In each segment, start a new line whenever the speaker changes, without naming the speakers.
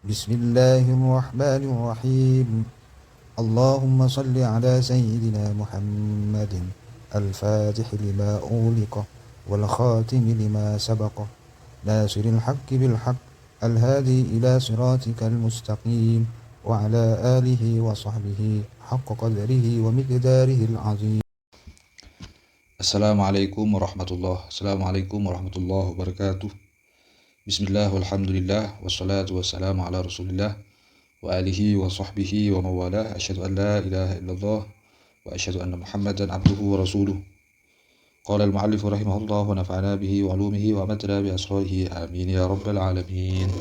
بسم الله الرحمن الرحيم. اللهم صل على سيدنا محمد الفاتح لما أغلق والخاتم لما سبق ناصر الحق بالحق الهادي إلى صراطك المستقيم وعلى آله وصحبه حق قدره ومقداره العظيم.
Assalamualaikum warahmatullahi wabarakatuh. Bismillah walhamdulillah wassalatu wassalamu ala rasulillah wa alihi wa sahbihi wa mawalah. Asyhadu an la ilaha illallah wa asyhadu anna muhammadan abduhu wa rasuluh. Qala al-mu'allifu rahimahullah wa nafa'ana bihi wa ulumihi wa amatna bi asrarihi amin ya rabbal alamin.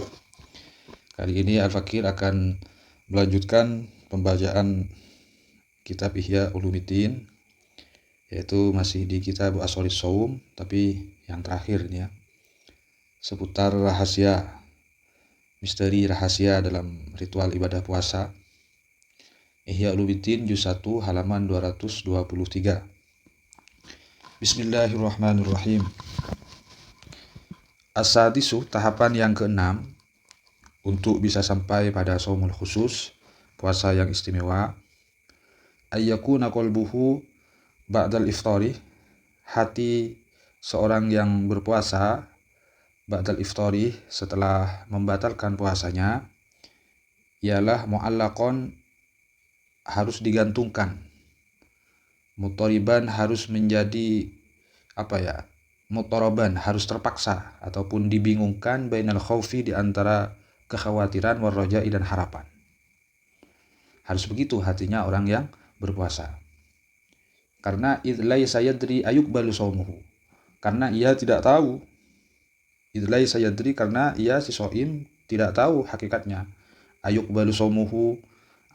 Kali ini Al-Fakir akan melanjutkan pembacaan kitab Ihya Ulumuddin, yaitu masih di kitab Asroris Shaum, tapi yang terakhir ini ya, seputar rahasia, misteri rahasia dalam ritual ibadah puasa. Ihya Ulumuddin juz 1 halaman 223. Bismillahirrahmanirrahim. As-sadisu, tahapan yang keenam untuk bisa sampai pada shaumul khusus, puasa yang istimewa. Ayyakuna qalbuhu ba'dal iftari, hati seorang yang berpuasa ba'dal iftari, setelah membatalkan puasanya, ialah mu'allaqon, harus digantungkan, mutariban, harus menjadi mutaraban, harus terpaksa ataupun dibingungkan, bainal khaufi, di antara kekhawatiran, warraja'i, dan harapan. Harus begitu hatinya orang yang berpuasa. Karena idlai sayadri ayuqbalu shaumuhu, karena ia tidak tahu, idlai sayadri, karena ia si shaim tidak tahu hakikatnya, ayuqbalu shaumuhu,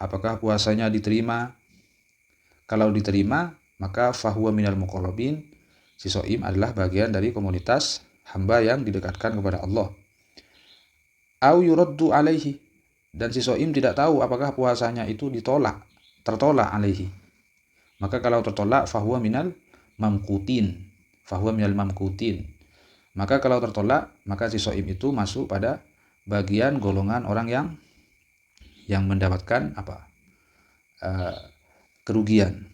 apakah puasanya diterima. Kalau diterima, maka fahuwa minal muqarrabin, si shaim adalah bagian dari komunitas hamba yang didekatkan kepada Allah. Au yuraddu alaihi, dan si shaim tidak tahu apakah puasanya itu tertolak alaihi, maka kalau tertolak fahuwa minal mamqutin, maka kalau tertolak, maka si shaim itu masuk pada bagian golongan orang yang mendapatkan kerugian.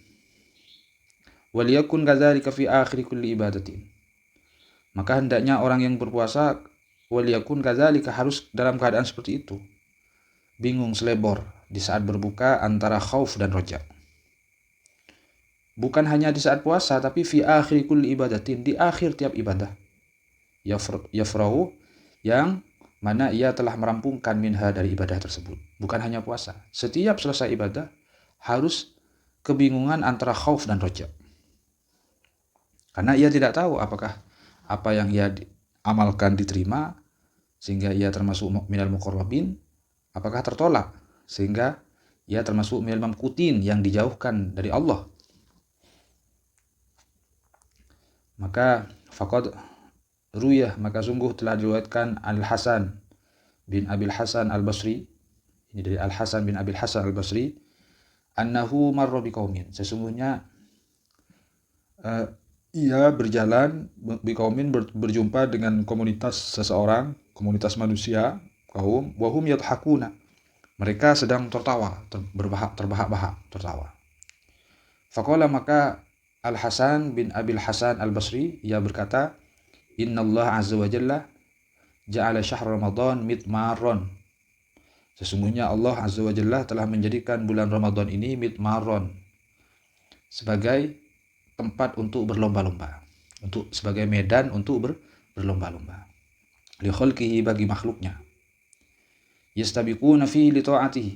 Waliyakun kadzalika fi akhir kulli ibadatin, maka hendaknya orang yang berpuasa waliyakun kadzalika, harus dalam keadaan seperti itu, bingung selebor di saat berbuka antara khauf dan roja. Bukan hanya di saat puasa, tapi fi akhir kulli ibadatin, di akhir tiap ibadah. Yafrahu, yang mana ia telah merampungkan minha, dari ibadah tersebut. Bukan hanya puasa, setiap selesai ibadah harus kebingungan antara khauf dan roja. Karena ia tidak tahu apakah apa yang ia amalkan diterima, sehingga ia termasuk minal muqarrabin, apakah tertolak, sehingga ia termasuk minal mamqutin, yang dijauhkan dari Allah. Maka faqad ruyah, maka sungguh telah diriwayatkan Al-Hasan bin Abil Hasan Al-Basri, ini dari Al-Hasan bin Abil Hasan Al-Basri, annahu marra biqaumin, sesungguhnya ia berjalan biqaumin, berjumpa dengan komunitas seseorang, komunitas manusia, kaum, wahum yadhakuna, mereka sedang tertawa, terbahak-bahak tertawa. Faqala, maka Al-Hasan bin Abil Hasan Al-Basri, ia berkata, Innallah azza wa jalla ja'ala syahr Ramadan mitmaron, sesungguhnya Allah azza wa jalla telah menjadikan bulan Ramadan ini mitmaron, sebagai tempat untuk berlomba-lomba, sebagai medan untuk berlomba-lomba, li khalqihi, bagi makhluknya, yastabiquna fihi li ta'atihi,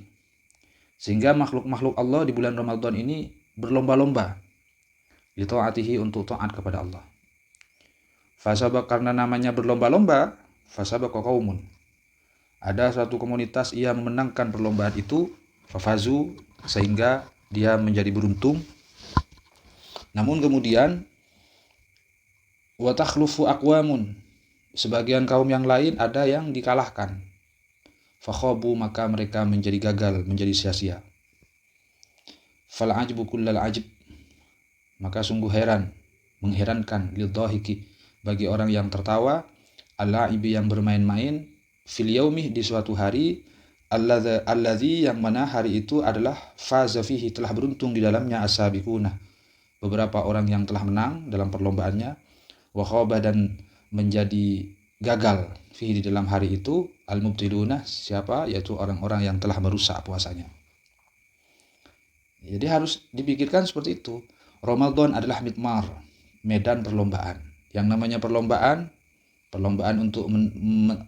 sehingga makhluk-makhluk Allah di bulan Ramadan ini berlomba-lomba, li ta'atihi, untuk taat kepada Allah. Fasabaq, karena namanya berlomba-lomba, fasabaqa qaumun, ada satu komunitas ia memenangkan perlombaan itu, fafazu, sehingga dia menjadi beruntung. Namun kemudian wa takhlufu aqwamun, sebagian kaum yang lain ada yang dikalahkan, fakhabu, maka mereka menjadi gagal, menjadi sia-sia. Fal ajbu kullal ajib, maka sungguh heran, mengherankan, lidhahiki, bagi orang yang tertawa, al-la'ibi, yang bermain-main, fil yaumi, di suatu hari, alladzi yang mana hari itu adalah faza fihi telah beruntung di dalamnya as-sabiquna beberapa orang yang telah menang dalam perlombaannya, wa khaba dan menjadi gagal fihi di dalam hari itu al-mubtiluna siapa, yaitu orang-orang yang telah merusak puasanya. Jadi harus dipikirkan seperti itu. Ramadan adalah mitmar, medan perlombaan. Yang namanya perlombaan untuk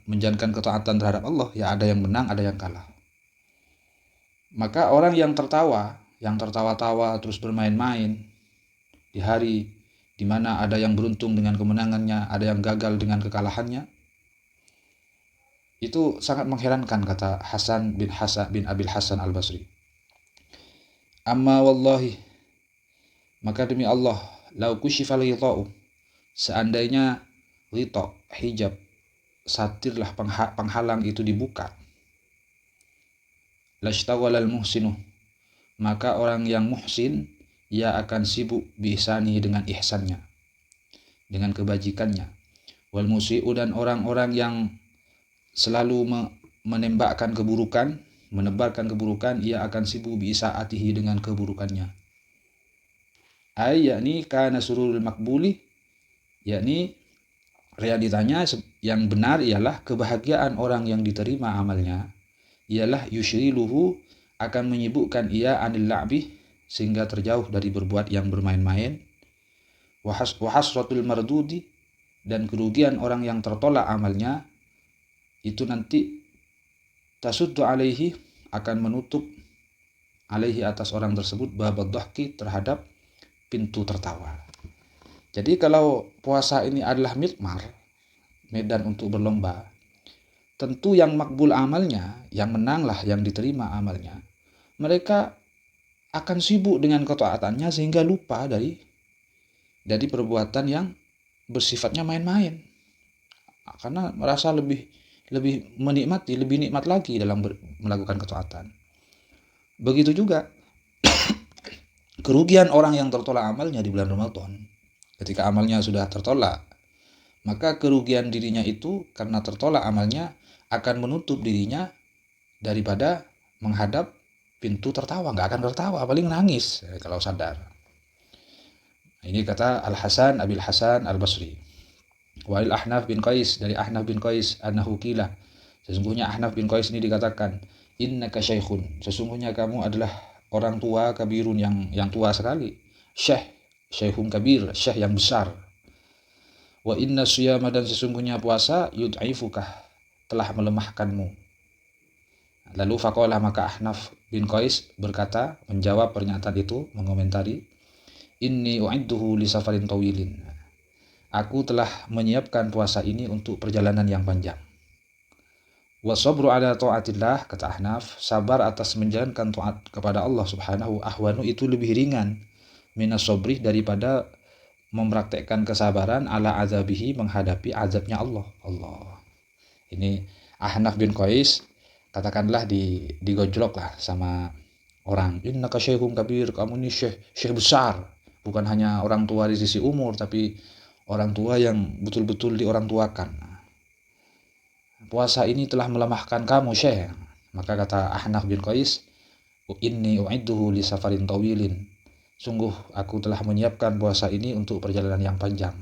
menjalankan ketaatan terhadap Allah, ya ada yang menang, ada yang kalah. Maka orang yang tertawa-tawa terus bermain-main di hari di mana ada yang beruntung dengan kemenangannya, ada yang gagal dengan kekalahannya, itu sangat mengherankan, kata Hasan bin Abil Hasan Al-Basri. Amma wallahi, maka demi Allah, lau kushifal ghita'u, seandainya ghita', hijab, satirlah penghalang itu dibuka, lashtaghalal muhsinu, maka orang yang muhsin ia akan sibuk biihsanihi dengan ihsannya, dengan kebajikannya. Wal musi'u, dan orang-orang yang selalu menembakkan keburukan, menebarkan keburukan, ia akan sibuk biisaatihi dengan keburukannya. Yakni kana sururul makbuli, yakni realitanya yang benar ialah kebahagiaan orang yang diterima amalnya ialah yushriluhu, akan menyibukkan ia anil la'bi, sehingga terjauh dari berbuat yang bermain-main, wahasratul mardudi, dan kerugian orang yang tertolak amalnya itu nanti tasuddu alaihi, akan menutup alaihi atas orang tersebut babad dhahki, terhadap pintu tertawa. Jadi kalau puasa ini adalah mitmar, medan untuk berlomba, tentu yang makbul amalnya, yang menanglah, yang diterima amalnya, mereka akan sibuk dengan ketaatannya sehingga lupa dari perbuatan yang bersifatnya main-main, karena merasa lebih menikmati, lebih nikmat lagi dalam melakukan ketaatan. Begitu juga kerugian orang yang tertolak amalnya di bulan Ramadan. Ketika amalnya sudah tertolak, maka kerugian dirinya itu karena tertolak amalnya akan menutup dirinya daripada menghadap pintu tertawa. Nggak akan tertawa, paling nangis kalau sadar. Ini kata Al-Hasan Abil Hasan Al-Basri. Wa'il Ahnaf bin Qais, dari Ahnaf bin Qais, annahu qila, sesungguhnya Ahnaf bin Qais ini dikatakan, innaka syaikhun, sesungguhnya kamu adalah orang tua, kabirun, yang tua sekali, syekhun kabir, syekh yang besar. Wa inna siyama, dan sesungguhnya puasa, yud'ifukah, telah melemahkanmu. Lalu faqala, maka Ahnaf bin Qais berkata, menjawab pernyataan itu, mengomentari, inni u'idduhu li safarin tawilin, aku telah menyiapkan puasa ini untuk perjalanan yang panjang. Wa sabru ala ta'atillah, kata Ahnaf, sabar atas menjalankan taat kepada Allah subhanahu, ahwanu, itu lebih ringan, minas sabri, daripada mempraktekkan kesabaran, ala azabihi, menghadapi azabnya Allah. Ini Ahnaf bin Qais, katakanlah digojlok lah sama orang, innaka syaikhun kabir, kamu ini syekh besar, bukan hanya orang tua di sisi umur, tapi orang tua yang betul-betul diorangtuakan. Puasa ini telah melemahkan kamu, syekh. Maka kata Ahnaf bin Qais, inni u'idduhu li safarin tawilin, sungguh aku telah menyiapkan puasa ini untuk perjalanan yang panjang.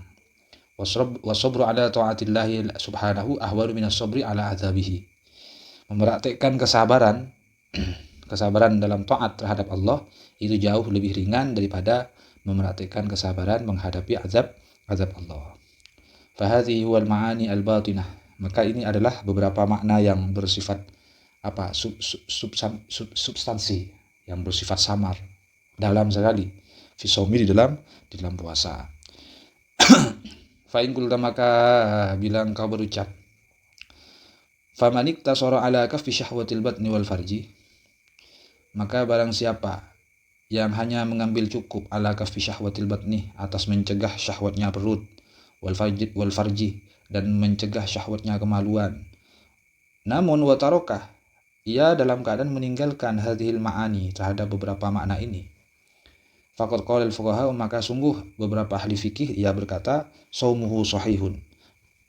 Wasabru ala ta'atillahi subhanahu ahwaru minas sabri ala azabihi, mempraktikkan kesabaran dalam taat terhadap Allah itu jauh lebih ringan daripada mempraktikkan kesabaran menghadapi azab Allah. Fahadhihi huwal ma'ani al-batinah, maka ini adalah beberapa makna yang bersifat substansi, yang bersifat samar, dalam sekali, fi shaumi, di dalam puasa. Fa in qulta, maka bilang kau berucap, famanik tasara ala kaffi syahwatil batni wal farji, maka barang siapa yang hanya mengambil cukup ala kaffi syahwatil batni, atas mencegah syahwatnya perut, wal farji, dan mencegah syahwatnya kemaluan, namun watarokah, ia dalam keadaan meninggalkan hadhil ma'ani, terhadap beberapa makna ini, faqad qala al-fuqaha, maka sungguh beberapa ahli fikih ia berkata, shaumuhu sahihun,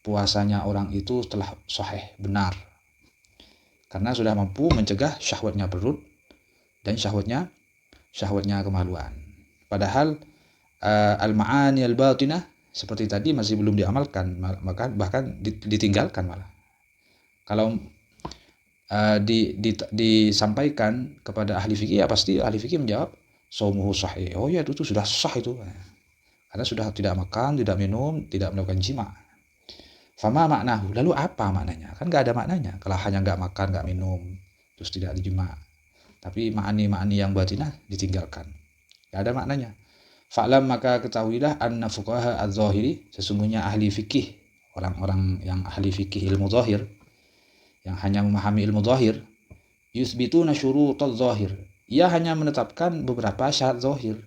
puasanya orang itu telah sahih, benar. karena sudah mampu mencegah syahwatnya perut dan syahwatnya kemaluan. Padahal al-ma'ani al-batinah seperti tadi masih belum diamalkan, bahkan ditinggalkan malah. Kalau disampaikan kepada ahli fikih, ya pasti ahli fikih menjawab shaumuhu sahih. Oh ya, itu sudah sah itu. Karena sudah tidak makan, tidak minum, tidak melakukan jima. Fama maknahu, lalu apa maknanya? Kan nggak ada maknanya. Kalau hanya nggak makan, nggak minum, terus tidak dijima. Tapi ma'ani yang batinah ditinggalkan. Nggak ada maknanya. Fa'lam, maka ketahuilah anna fuqaha az-zahiri, sesungguhnya ahli fikih, orang-orang yang ahli fikih ilmu zahir, yang hanya memahami ilmu zahir, yusbituna syurutaz zahir. Ia hanya menetapkan beberapa syarat zahir.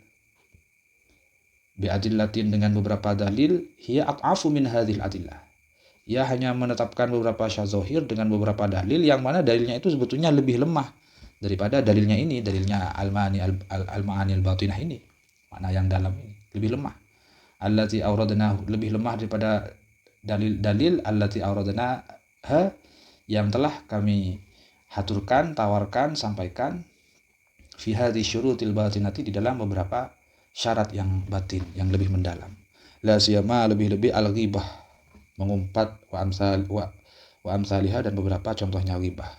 Bi'adillatin, dengan beberapa dalil, hiya at'afu min hadhil adillah. Ia hanya menetapkan beberapa syarat zahir dengan beberapa dalil yang mana dalilnya itu sebetulnya lebih lemah daripada dalilnya ini, dalilnya al-ma'ani al-batinah ini, makna yang dalam ini lebih lemah. Allati auradnahu, lebih lemah daripada dalil allati auradnaha, yang telah kami haturkan, tawarkan, sampaikan, fi hadhi syurutil batinati, di dalam beberapa syarat yang batin, yang lebih mendalam. La siyama, lebih-lebih al-ghibah, mengumpat, wa amsalihah, dan beberapa contohnya ghibah.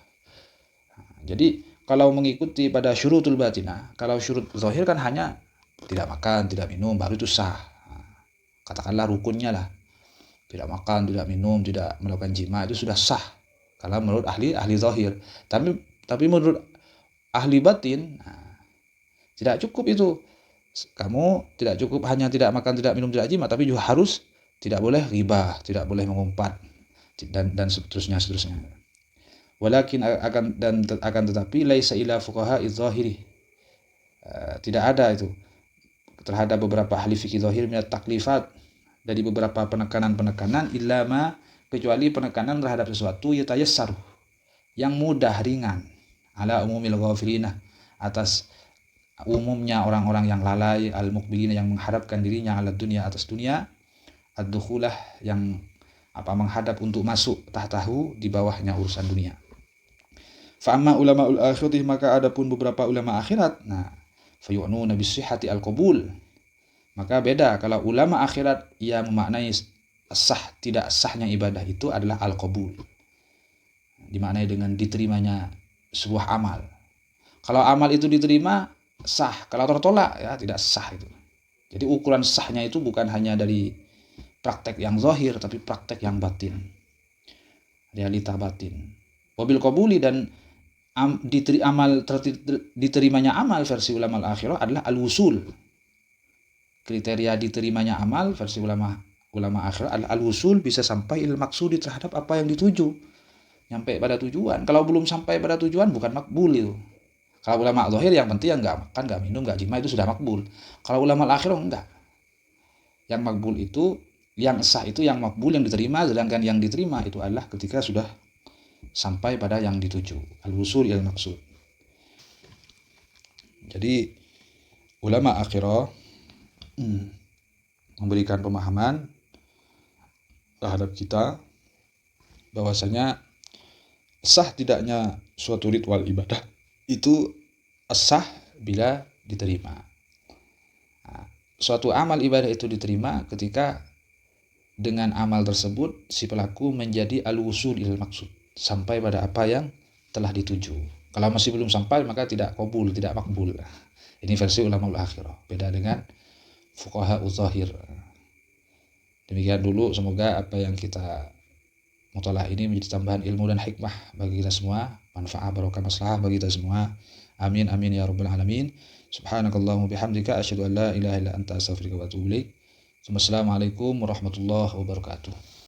Jadi kalau mengikuti pada syurutul batinah, kalau syurut zahir kan hanya tidak makan, tidak minum, baru itu sah. Katakanlah rukunnya lah, tidak makan, tidak minum, tidak melakukan jima, itu sudah sah kalau menurut ahli zahir. Tapi menurut ahli batin, tidak cukup itu. Kamu tidak cukup hanya tidak makan, tidak minum, tidak jima, tapi juga harus tidak boleh ghibah, tidak boleh mengumpat, dan seterusnya. Walakin akan tetapi laisa ila fuqaha az-zahiri, tidak ada itu terhadap beberapa ahli fikih zahir minat taklifat, dari beberapa penekanan illa ma, kecuali penekanan terhadap sesuatu yatayassaru, yang mudah, ringan, ala umumil ghafilina, atas umumnya orang-orang yang lalai, al-muqbilina, yang mengharapkan dirinya ala dunia, atas dunia, ad-dukhulah, yang menghadap untuk masuk tahtahu, di bawahnya urusan dunia. Fa amma ulama'ul akhirati, maka adapun beberapa ulama akhirat, fayu'nuna bisihhati al-qabul, maka beda. Kalau ulama akhirat, ia memaknai tidak sahnya ibadah itu adalah al-qabul, dimaknai dengan diterimanya sebuah amal. Kalau amal itu diterima, sah. Kalau tertolak, ya tidak sah itu. Jadi ukuran sahnya itu bukan hanya dari praktek yang zahir, tapi praktek yang batin, realita batin. Wabil qabuli, dan diterimanya amal versi ulama al-akhirah adalah al-wusul. Kriteria diterimanya amal versi ulama akhirah adalah al-wusul, bisa sampai il maksudi, terhadap apa yang dituju, nyampe pada tujuan. Kalau belum sampai pada tujuan, bukan makbul itu. Kalau ulama zahir, yang penting nggak makan, nggak minum, nggak jima, itu sudah makbul. Kalau ulama al-akhirah enggak. Yang makbul itu, yang sah itu yang makbul, yang diterima. Sedangkan yang diterima itu adalah ketika sudah sampai pada yang dituju, al-wusul il maksud. Jadi ulama akhirah memberikan pemahaman terhadap kita bahwasanya sah tidaknya suatu ritual ibadah itu sah bila diterima. Suatu amal ibadah itu diterima ketika dengan amal tersebut si pelaku menjadi al-wusul il maksud, sampai pada apa yang telah dituju. Kalau masih belum sampai, maka tidak qabul, tidak makbul. Ini versi ulama al-akhirah, beda dengan fuqaha az-zahir. Demikian dulu, semoga apa yang kita mutalaah ini menjadi tambahan ilmu dan hikmah bagi kita semua, manfaat, barokah, maslahah bagi kita semua. Amin amin ya rabbal alamin. Subhanakallahumma bihamdika asyhadu an la ilaha illa anta astaghfiruka wa atubu ilaik. Wassalamualaikum warahmatullahi wabarakatuh.